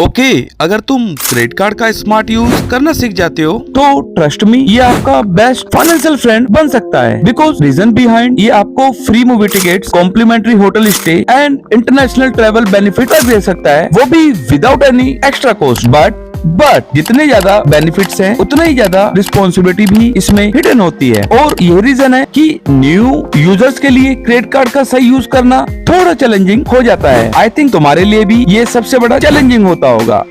Okay, अगर तुम credit card का स्मार्ट यूज करना सीख जाते हो तो ट्रस्ट मी, ये आपका बेस्ट फाइनेंशियल फ्रेंड बन सकता है। बिकॉज रीजन बिहाइंड, ये आपको free movie tickets, complimentary hotel stay and international travel benefit दे सकता है, वो भी without any extra cost. But जितने ज्यादा बेनिफिट्स हैं, उतना ही ज्यादा रिस्पॉन्सिबिलिटी भी इसमें हिडन होती है। और ये रीजन है कि न्यू यूजर्स के लिए क्रेडिट कार्ड का सही यूज करना थोड़ा चैलेंजिंग हो जाता है। आई थिंक तुम्हारे लिए भी ये सबसे बड़ा चैलेंजिंग होता होगा।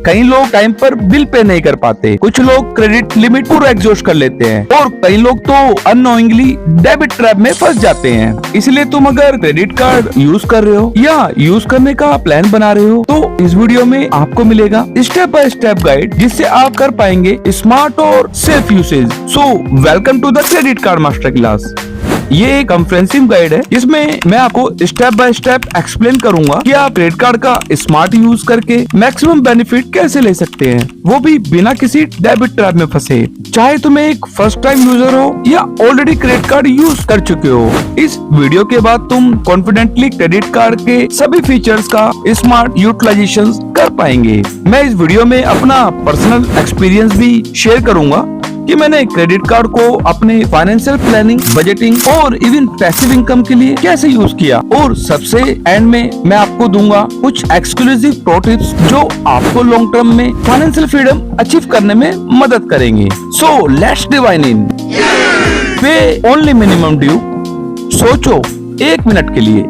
कई लोग टाइम पर बिल पे नहीं कर पाते, कुछ लोग क्रेडिट लिमिट पूरा एग्जॉस्ट कर लेते हैं, और कई लोग तो अननोइंगली डेबिट ट्रैप में फंस जाते हैं। इसलिए तुम अगर क्रेडिट कार्ड यूज कर रहे हो या यूज करने का प्लान बना रहे हो, तो इस वीडियो में आपको मिलेगा स्टेप बाय स्टेप गाइड, जिससे आप कर पाएंगे स्मार्ट और safe usage. So welcome to the credit card master class. ये एक कंप्रेहेंसिव गाइड है, जिसमें मैं आपको स्टेप बाय स्टेप एक्सप्लेन करूंगा कि आप क्रेडिट कार्ड का स्मार्ट यूज करके मैक्सिमम बेनिफिट कैसे ले सकते हैं, वो भी बिना किसी डेबिट ट्रैप में फंसे। चाहे तुम एक फर्स्ट टाइम यूजर हो या ऑलरेडी क्रेडिट कार्ड यूज कर चुके हो, इस वीडियो के बाद तुम कॉन्फिडेंटली क्रेडिट कार्ड के सभी फीचर्स का स्मार्ट यूटिलाइजेशन कर पाएंगे। मैं इस वीडियो में अपना पर्सनल एक्सपीरियंस भी शेयर करूंगा कि मैंने क्रेडिट कार्ड को अपने फाइनेंशियल प्लानिंग, बजटिंग और इवन पैसिव इनकम के लिए कैसे यूज किया। और सबसे एंड में मैं आपको दूंगा कुछ एक्सक्लूसिव प्रो टिप्स जो आपको लॉन्ग टर्म में फाइनेंशियल फ्रीडम अचीव करने में मदद करेंगे। So let's divine in. पे ओनली मिनिमम ड्यू। सोचो 1 मिनट के लिए,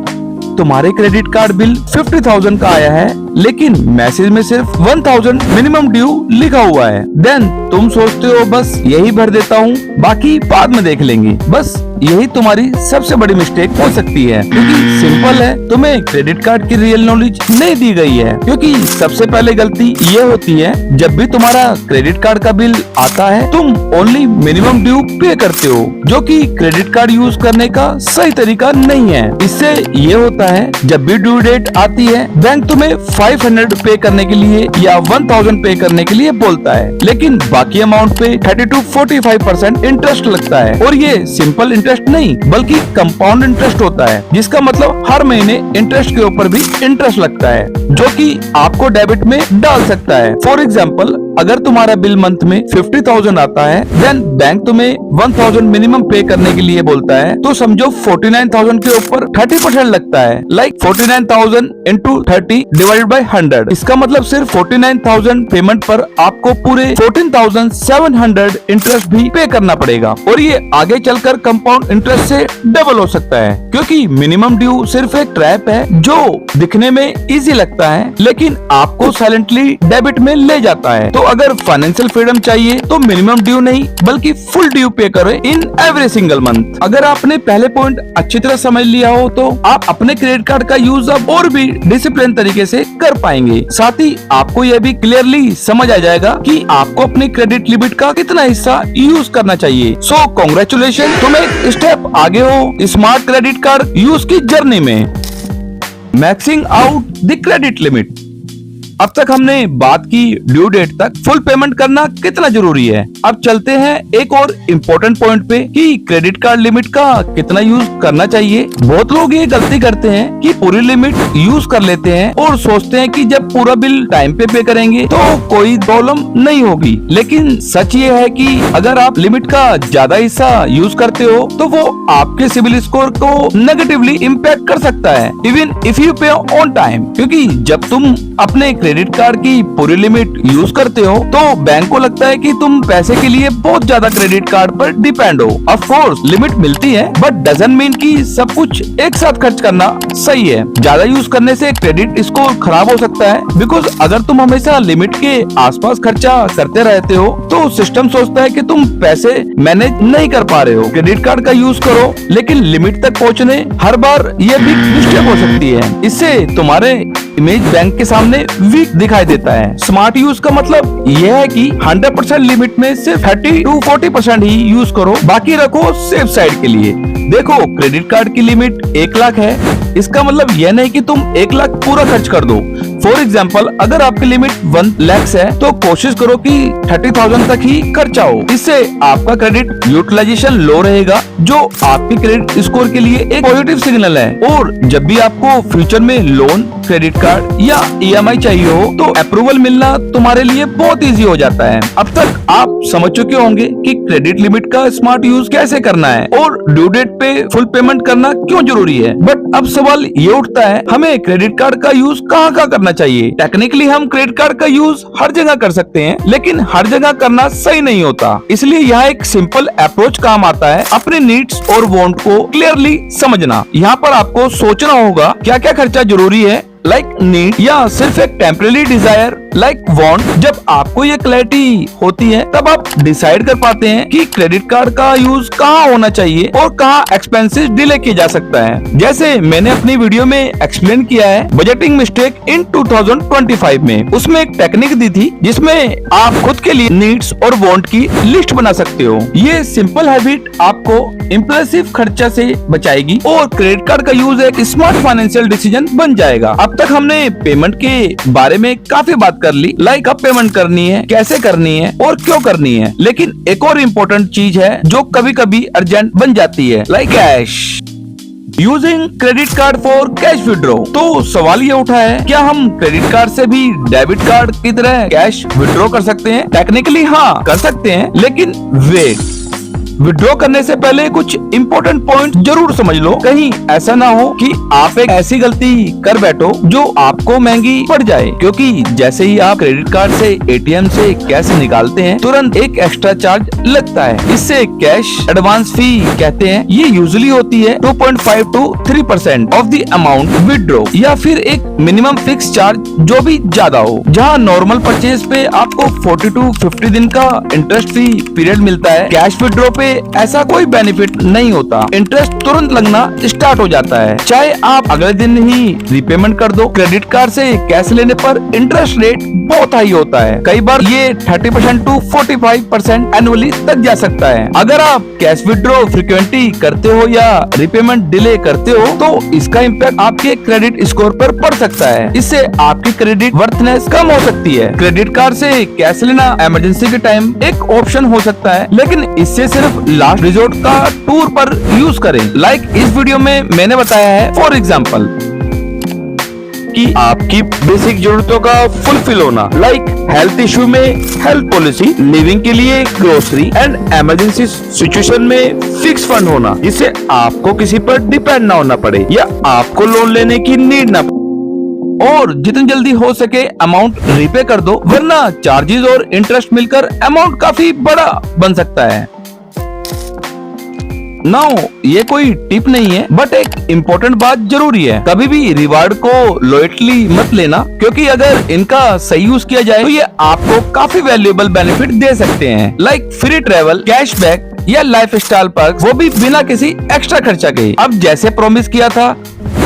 तुम्हारे क्रेडिट कार्ड बिल 50,000 का आया है, लेकिन मैसेज में सिर्फ 1,000 मिनिमम ड्यू लिखा हुआ है। देन तुम सोचते हो बस यही भर देता हूँ, बाकी बाद में देख लेंगे। बस यही तुम्हारी सबसे बड़ी मिस्टेक हो सकती है, क्योंकि सिंपल है, तुम्हें क्रेडिट कार्ड की रियल नॉलेज नहीं दी गई है। क्योंकि सबसे पहले गलती ये होती है, जब भी तुम्हारा क्रेडिट कार्ड का बिल आता है, तुम ओनली मिनिमम ड्यू पे करते हो, जो कि क्रेडिट कार्ड यूज करने का सही तरीका नहीं है। इससे ये होता है, जब भी ड्यू डेट आती है, बैंक तुम्हें 500 पे करने के लिए या 1,000 पे करने के लिए बोलता है, लेकिन बाकी अमाउंट पे 30 to 45% इंटरेस्ट लगता है। और ये सिंपल इंटरेस्ट नहीं, बल्कि कंपाउंड इंटरेस्ट होता है, जिसका मतलब हर महीने इंटरेस्ट के ऊपर भी इंटरेस्ट लगता है, जो कि आपको डेबिट में डाल सकता है। फॉर एग्जाम्पल, अगर तुम्हारा बिल मंथ में 50,000 आता है, देन बैंक तुम्हें 1,000 मिनिमम पे करने के लिए बोलता है, तो समझो 49,000 के ऊपर 30% लगता है। 49,000 into 30 डिवाइडेड बाय 100। इसका मतलब सिर्फ 49,000 पेमेंट पर आपको पूरे 14,700 इंटरेस्ट भी पे करना पड़ेगा। और ये आगे चलकर कंपाउंड इंटरेस्ट से डबल हो सकता है, क्योंकि मिनिमम ड्यू सिर्फ एक ट्रैप है जो दिखने में इजी लगता है, लेकिन आपको साइलेंटली डेबिट में ले जाता है। तो अगर फाइनेंशियल फ्रीडम चाहिए, तो मिनिमम ड्यू नहीं, बल्कि फुल ड्यू पे करें इन एवरी सिंगल मंथ। अगर आपने पहले पॉइंट अच्छी तरह समझ लिया हो, तो आप अपने क्रेडिट कार्ड का यूज अब और भी डिसिप्लिन तरीके से कर पाएंगे। साथ ही आपको यह भी क्लियरली समझ आ जाएगा कि आपको अपनी क्रेडिट लिमिट का कितना हिस्सा यूज करना चाहिए। सो कांग्रेचुलेशन, तुम एक स्टेप आगे हो स्मार्ट क्रेडिट कार्ड यूज की जर्नी में। Maxing out the credit limit. अब तक हमने बात की ड्यू डेट तक फुल पेमेंट करना कितना जरूरी है। अब चलते हैं एक और इम्पोर्टेंट पॉइंट पे कि क्रेडिट कार्ड लिमिट का कितना यूज करना चाहिए। बहुत लोग ये गलती करते हैं कि पूरी लिमिट यूज कर लेते हैं और सोचते हैं कि जब पूरा बिल टाइम पे करेंगे तो कोई प्रॉब्लम नहीं होगी। लेकिन सच ये है कि अगर आप लिमिट का ज्यादा हिस्सा यूज करते हो, तो वो आपके सिविल स्कोर को नेगेटिवली इम्पैक्ट कर सकता है, इवन इफ यू पे ऑन टाइम। क्योंकि जब तुम अपने क्रेडिट कार्ड की पूरी लिमिट यूज करते हो, तो बैंक को लगता है कि तुम पैसे के लिए बहुत ज्यादा क्रेडिट कार्ड पर डिपेंड हो। ऑफ कोर्स लिमिट मिलती है, बट डजंट मीन कि सब कुछ एक साथ खर्च करना सही है। ज्यादा यूज करने से क्रेडिट स्कोर खराब हो सकता है, बिकॉज अगर तुम हमेशा लिमिट के आसपास खर्चा करते रहते हो, तो सिस्टम सोचता है कि तुम पैसे मैनेज नहीं कर पा रहे हो। क्रेडिट कार्ड का यूज करो, लेकिन लिमिट तक पहुँचने हर बार ये बिग मिस्टेक हो सकती है। इससे तुम्हारे इमेज बैंक के सामने वीक दिखाई देता है। स्मार्ट यूज का मतलब यह है कि 100% लिमिट में सिर्फ 30 to 40% ही यूज करो, बाकी रखो सेफ साइड के लिए। देखो, क्रेडिट कार्ड की लिमिट 1 लाख है, इसका मतलब यह नहीं कि तुम 1 लाख पूरा खर्च कर दो। फॉर एग्जाम्पल अगर आपकी लिमिट 1 लाख है तो कोशिश करो कि 30,000 तक ही खर्चा हो। इससे आपका क्रेडिट यूटिलाइजेशन लो रहेगा, जो आपके क्रेडिट स्कोर के लिए एक पॉजिटिव सिग्नल है। और जब भी आपको फ्यूचर में लोन, क्रेडिट कार्ड या EMI चाहिए हो तो अप्रूवल मिलना तुम्हारे लिए बहुत इजी हो जाता है। अब तक आप समझ चुके होंगे कि क्रेडिट लिमिट का स्मार्ट यूज कैसे करना है और ड्यू डेट पे फुल पेमेंट करना क्यों जरूरी है। बट अब सवाल ये उठता है, हमें क्रेडिट कार्ड का यूज कहाँ करना चाहिए। टेक्निकली हम क्रेडिट कार्ड का यूज हर जगह कर सकते हैं, लेकिन हर जगह करना सही नहीं होता। इसलिए यहाँ एक सिंपल अप्रोच काम आता है, अपने नीड्स और वांट को क्लियरली समझना। यहाँ पर आपको सोचना होगा क्या क्या खर्चा जरूरी है, लाइक नीड, या सिर्फ एक टेम्परेरी डिजायर लाइक वांट। जब आपको ये क्लैरिटी होती है तब आप डिसाइड कर पाते हैं कि क्रेडिट कार्ड का यूज कहाँ होना चाहिए और कहाँ एक्सपेंसेस डिले किया जा सकता है। जैसे मैंने अपनी वीडियो में एक्सप्लेन किया है बजटिंग मिस्टेक इन 2025 में, उसमें एक टेक्निक दी थी जिसमें आप खुद के लिए नीड्स और वांट की लिस्ट बना सकते हो। ये सिंपल हैबिट आपको इम्पल्सिव खर्चा से बचाएगी और क्रेडिट कार्ड का यूज एक स्मार्ट फाइनेंशियल डिसीजन बन जाएगा। अब तक हमने पेमेंट के बारे में काफी बात कर ली, लाइक कब पेमेंट करनी है, कैसे करनी है और क्यों करनी है। लेकिन एक और इम्पोर्टेंट चीज है जो कभी कभी अर्जेंट बन जाती है, like cash. Using credit card for cash withdraw. तो सवाल ये उठा है, क्या हम क्रेडिट कार्ड से भी डेबिट कार्ड की तरह कैश विड्रॉ कर सकते हैं? टेक्निकली हाँ कर सकते हैं, लेकिन वेट, विड्रॉ करने से पहले कुछ इम्पोर्टेंट पॉइंट जरूर समझ लो। कहीं ऐसा ना हो कि आप एक ऐसी गलती कर बैठो जो आपको महंगी पड़ जाए, क्योंकि जैसे ही आप क्रेडिट कार्ड से ATM से कैश निकालते हैं तुरंत एक एक्स्ट्रा चार्ज लगता है। इससे कैश एडवांस फी कहते हैं। ये यूजुअली होती है 2.5 to 3% of the amount withdraw, या फिर एक मिनिमम फिक्स चार्ज जो भी ज्यादा हो। जहाँ नॉर्मल परचेज पे आपको 40 to 50 दिन का इंटरेस्ट फ्री पीरियड मिलता है, कैश विड्रॉ पे ऐसा कोई बेनिफिट नहीं होता। इंटरेस्ट तुरंत लगना स्टार्ट हो जाता है, चाहे आप अगले दिन ही रीपेमेंट कर दो। क्रेडिट कार्ड से कैश लेने पर इंटरेस्ट रेट बहुत हाई होता है, कई बार ये 30% to 45% एनुअली तक जा सकता है। अगर आप कैश विड्रॉ फ्रीक्वेंटली करते हो या रीपेमेंट डिले करते हो तो इसका इम्पैक्ट आपके क्रेडिट स्कोर पर पड़ सकता है। इससे आपकी क्रेडिट वर्थनेस कम हो सकती है। क्रेडिट कार्ड से कैश लेना इमरजेंसी के टाइम एक ऑप्शन हो सकता है, लेकिन इससे सिर्फ लास्ट रिजोर्ट का टूर पर यूज करें। लाइक इस वीडियो में मैंने बताया है, फॉर एग्जाम्पल कि आपकी बेसिक जरूरतों का फुलफिल होना, लाइक हेल्थ इश्यू में हेल्थ पॉलिसी, लिविंग के लिए ग्रोसरी एंड इमरजेंसी सिचुएशन में फिक्स फंड होना, जिससे आपको किसी पर डिपेंड ना होना पड़े या आपको लोन लेने की नीड ना पड़े। और जितनी जल्दी हो सके अमाउंट रीपे कर दो, वरना चार्जेस और इंटरेस्ट मिलकर अमाउंट काफी बड़ा बन सकता है। नाउ ये कोई टिप नहीं है, बट एक इम्पोर्टेंट बात जरूरी है, कभी भी रिवार्ड को लोयटली मत लेना, क्योंकि अगर इनका सही यूज किया जाए तो ये आपको काफी वैल्यूएबल बेनिफिट दे सकते हैं, लाइक फ्री ट्रेवल, कैशबैक या लाइफ स्टाइल पर्क्स, वो भी बिना किसी एक्स्ट्रा खर्चा के। अब जैसे प्रॉमिस किया था,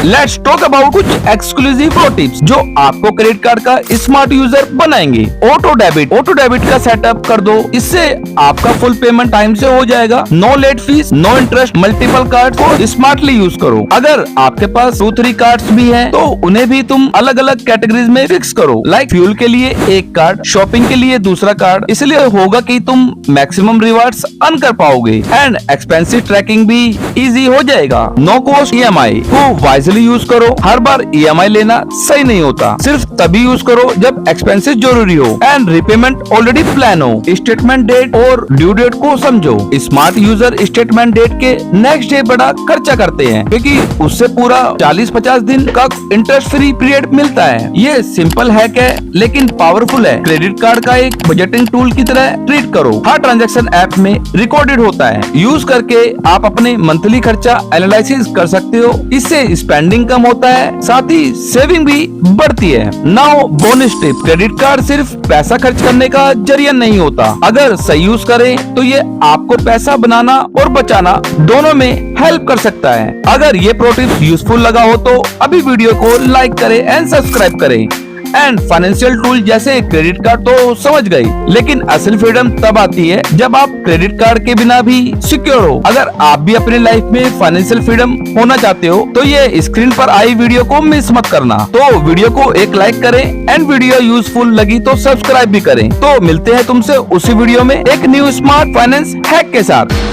लेट्स टॉक अबाउट कुछ एक्सक्लूसिव प्रो टिप्स जो आपको क्रेडिट कार्ड का स्मार्ट यूजर बनाएंगे। ऑटो डेबिट का सेटअप कर दो, इससे आपका फुल पेमेंट टाइम से हो जाएगा। No late fees, no interest. Multiple card को स्मार्टली यूज करो। अगर आपके पास 2-3 कार्ड्स भी हैं, तो उन्हें भी तुम अलग अलग कैटेगरीज में फिक्स करो, लाइक फ्यूल के लिए एक कार्ड, शॉपिंग के लिए दूसरा कार्ड। इसलिए होगा कि तुम मैक्सिमम रिवार्ड्स अर्न कर पाओगे एंड एक्सपेंसिव ट्रैकिंग भी इजी हो जाएगा। नो कॉस्ट EMI को वाइजली यूज करो। हर बार EMI लेना सही नहीं होता, सिर्फ तभी यूज करो जब एक्सपेंसेस जरूरी हो एंड रिपेमेंट ऑलरेडी प्लान हो। स्टेटमेंट डेट और ड्यू डेट को समझो। स्मार्ट यूजर स्टेटमेंट डेट के नेक्स्ट डे बड़ा खर्चा करते हैं, क्योंकि उससे पूरा 40-50 दिन का इंटरेस्ट फ्री पीरियड मिलता है। ये सिंपल हैक है लेकिन पावरफुल है। क्रेडिट कार्ड का एक बजटिंग टूल की तरह ट्रीट करो। हर ट्रांजैक्शन ऐप में रिकॉर्डेड होता है। यूज करके आप अपने मंथली खर्चा एनालिसिस कर सकते हो। इससे स्पेंडिंग कम होता है, साथ ही सेविंग भी बढ़ती है। Now bonus tip, credit card सिर्फ पैसा खर्च करने का जरिया नहीं होता। अगर सही यूज करें तो ये आपको पैसा बनाना और बचाना दोनों में हेल्प कर सकता है। अगर ये प्रो टिप्स यूजफुल लगा हो तो अभी वीडियो को लाइक करें एंड सब्सक्राइब करें एंड फाइनेंशियल टूल जैसे क्रेडिट कार्ड तो समझ गए, लेकिन असल फ्रीडम तब आती है जब आप क्रेडिट कार्ड के बिना भी सिक्योर हो। अगर आप भी अपनी लाइफ में फाइनेंशियल फ्रीडम होना चाहते हो तो ये स्क्रीन पर आई वीडियो को मिस मत करना। तो वीडियो को एक लाइक करें एंड वीडियो यूजफुल लगी तो सब्सक्राइब भी करें। तो मिलते हैं तुमसे उसी वीडियो में एक न्यू स्मार्ट फाइनेंस हैक के साथ।